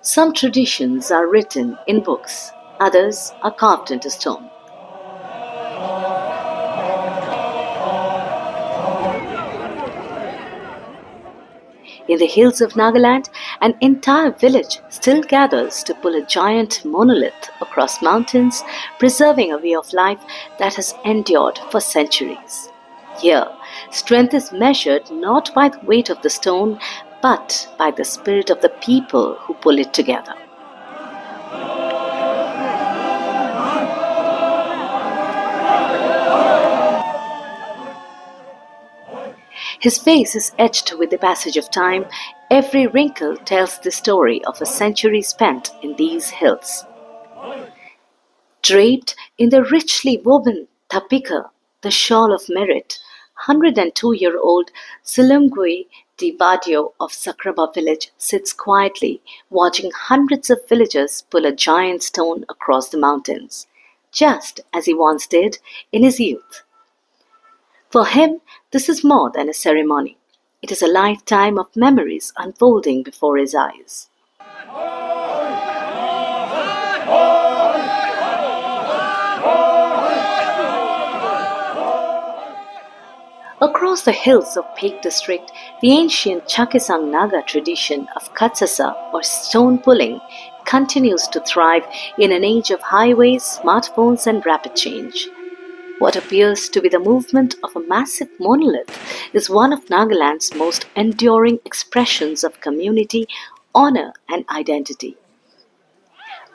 Some traditions are written in books, others are carved into stone. In the hills of Nagaland, an entire village still gathers to pull a giant monolith across mountains, preserving a way of life that has endured for centuries. Here, strength is measured not by the weight of the stone, but by the spirit of the people who pull it together. His face is etched with the passage of time. Every wrinkle tells the story of a century spent in these hills. Draped in the richly woven tapika, the shawl of merit, 102-year-old Silumgui Di Badio of Sakraba village sits quietly, watching hundreds of villagers pull a giant stone across the mountains, just as he once did in his youth. For him, this is more than a ceremony. It is a lifetime of memories unfolding before his eyes. Across the hills of Peak district, the ancient Chakhesang Naga tradition of Kütsü Sü or stone pulling continues to thrive in an age of highways, smartphones and rapid change. What appears to be the movement of a massive monolith is one of Nagaland's most enduring expressions of community, honor and identity.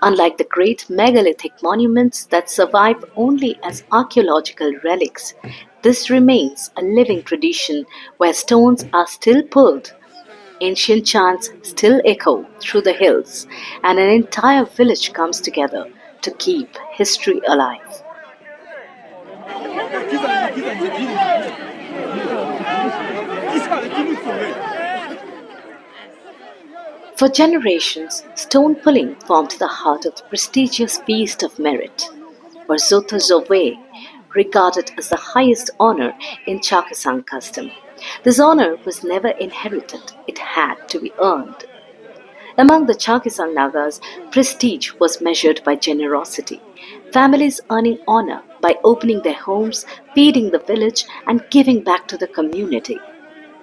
Unlike the great megalithic monuments that survive only as archaeological relics, this remains a living tradition where stones are still pulled, ancient chants still echo through the hills, and an entire village comes together to keep history alive. For generations, stone pulling formed the heart of the prestigious Feast of Merit, or Zhotho Zhove, regarded as the highest honor in Chakhesang custom. This honor was never inherited, it had to be earned. Among the Chakhesang Nagas, prestige was measured by generosity, families earning honor by opening their homes, feeding the village and giving back to the community.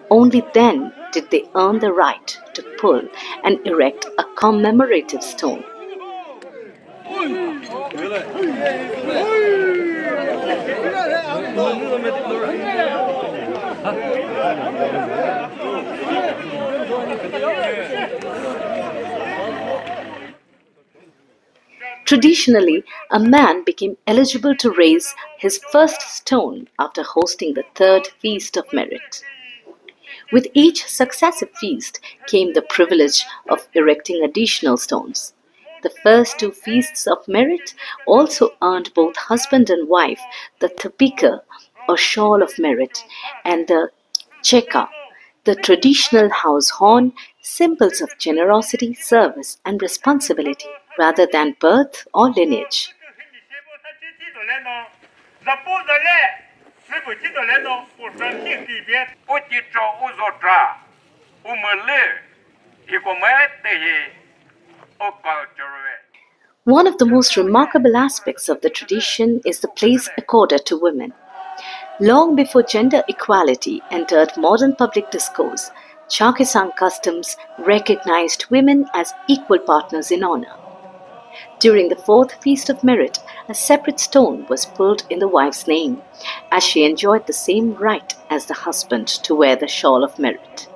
Only then did they earn the right to pull and erect a commemorative stone. Traditionally, a man became eligible to raise his first stone after hosting the third Feast of Merit. With each successive feast came the privilege of erecting additional stones. The first two Feasts of Merit also earned both husband and wife the tapika or shawl of merit and the cheka, the traditional house horn, symbols of generosity, service and responsibility rather than birth or lineage. One of the most remarkable aspects of the tradition is the place accorded to women. Long before gender equality entered modern public discourse, Chakhesang customs recognized women as equal partners in honor. During the fourth Feast of Merit, a separate stone was pulled in the wife's name, as she enjoyed the same right as the husband to wear the shawl of merit.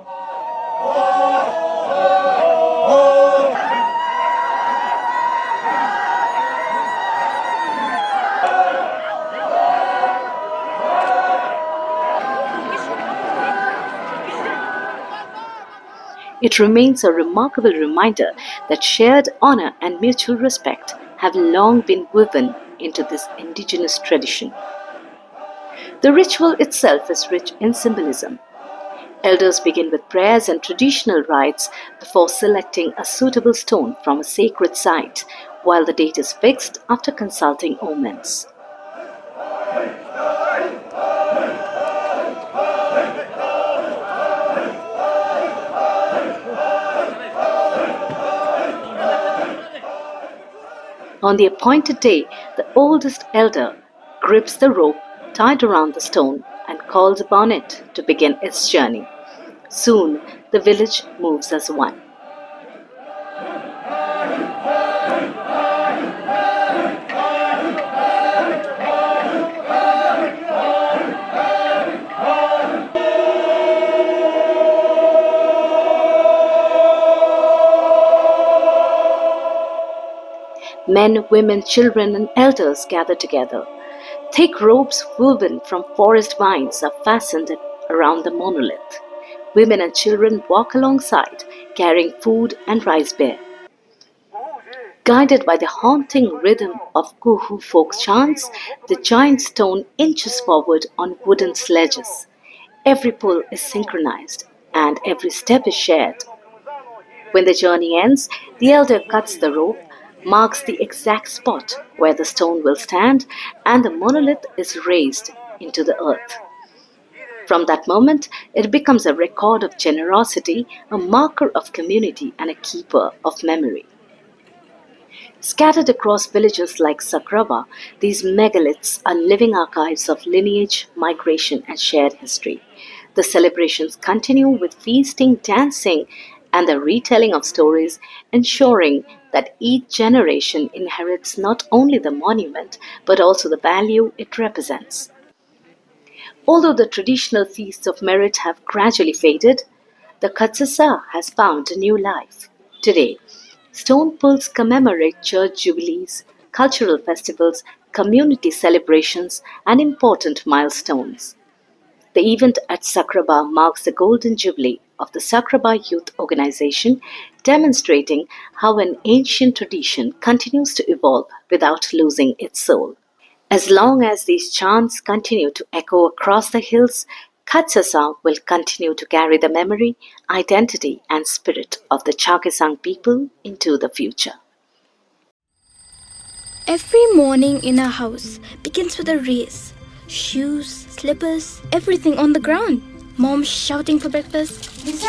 It remains a remarkable reminder that shared honor and mutual respect have long been woven into this indigenous tradition. The ritual itself is rich in symbolism. Elders begin with prayers and traditional rites before selecting a suitable stone from a sacred site, while the date is fixed after consulting omens. On the appointed day, the oldest elder grips the rope tied around the stone and calls upon it to begin its journey. Soon, the village moves as one. Men, women, children, and elders gather together. Thick ropes woven from forest vines are fastened around the monolith. Women and children walk alongside, carrying food and rice bear. Guided by the haunting rhythm of Kuhu folk chants, the giant stone inches forward on wooden sledges. Every pull is synchronized, and every step is shared. When the journey ends, the elder cuts the rope, marks the exact spot where the stone will stand, and the monolith is raised into the earth. From that moment, it becomes a record of generosity, a marker of community, and a keeper of memory. Scattered across villages like Sakraba, these megaliths are living archives of lineage, migration, and shared history. The celebrations continue with feasting, dancing, and the retelling of stories, ensuring that each generation inherits not only the monument but also the value it represents. Although the traditional feasts of merit have gradually faded, the Katsasa has found a new life. Today, stone pulls commemorate church jubilees, cultural festivals, community celebrations, and important milestones. The event at Sakraba marks the golden jubilee of the Sakraba Youth Organization, demonstrating how an ancient tradition continues to evolve without losing its soul. As long as these chants continue to echo across the hills, Katsasa will continue to carry the memory, identity, and spirit of the Chakhesang people into the future. Every morning in our house begins with a race. Shoes, slippers, everything on the ground. Mom shouting for breakfast. Lisa,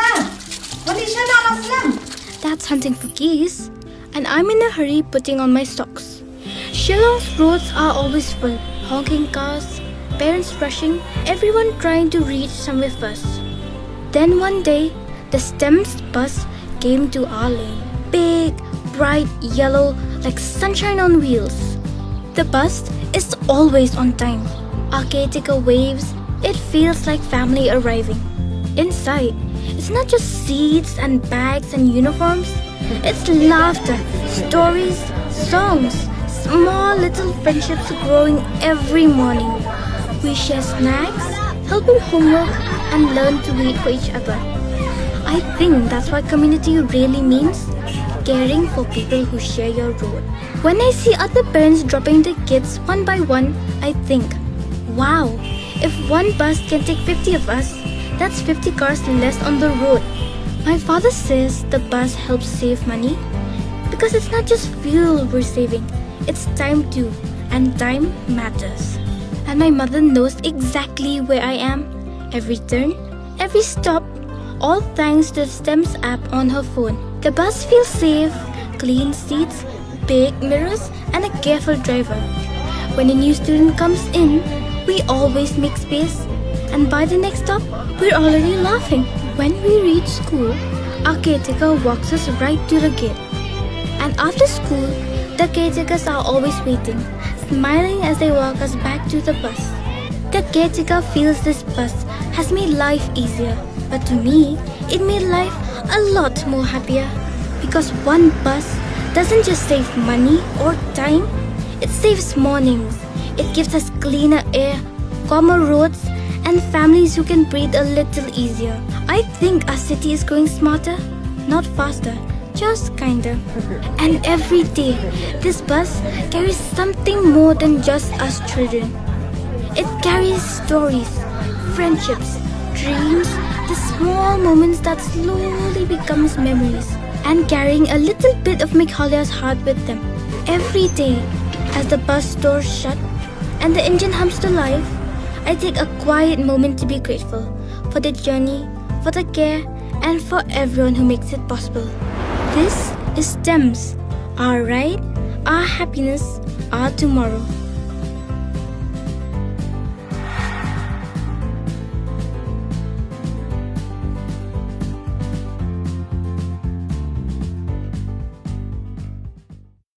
what is your name? Dad's hunting for geese. And I'm in a hurry putting on my socks. Shillong's roads are always full. Honking cars, parents rushing, everyone trying to reach somewhere first. Then one day, the STEM's bus came to our lane. Big, bright yellow, like sunshine on wheels. The bus is always on time. Arcatica waves, it feels like family arriving. Inside, it's not just seats and bags and uniforms. It's laughter, stories, songs, small little friendships growing every morning. We share snacks, help in homework, and learn to wait for each other. I think that's what community really means. Caring for people who share your road. When I see other parents dropping their kids one by one, I think, wow, if one bus can take 50 of us, that's 50 cars less on the road. My father says the bus helps save money because it's not just fuel we're saving, it's time too, and time matters. And my mother knows exactly where I am, every turn, every stop, all thanks to the STEM's app on her phone. The bus feels safe, clean seats, big mirrors, and a careful driver. When a new student comes in, we always make space, and by the next stop, we're already laughing. When we reach school, our caretaker walks us right to the gate. And after school, the caretakers are always waiting, smiling as they walk us back to the bus. The caretaker feels this bus has made life easier, but to me, it made life a lot more happier. Because one bus doesn't just save money or time, it saves mornings. It gives us cleaner air, calmer roads, and families who can breathe a little easier. I think our city is growing smarter, not faster, just kinder. And every day, this bus carries something more than just us children. It carries stories, friendships, dreams, the small moments that slowly becomes memories, and carrying a little bit of Meghalaya's heart with them. Every day, as the bus doors shut and the engine hums to life, I take a quiet moment to be grateful for the journey, for the care, and for everyone who makes it possible. This is STEMS, our ride, our happiness, our tomorrow.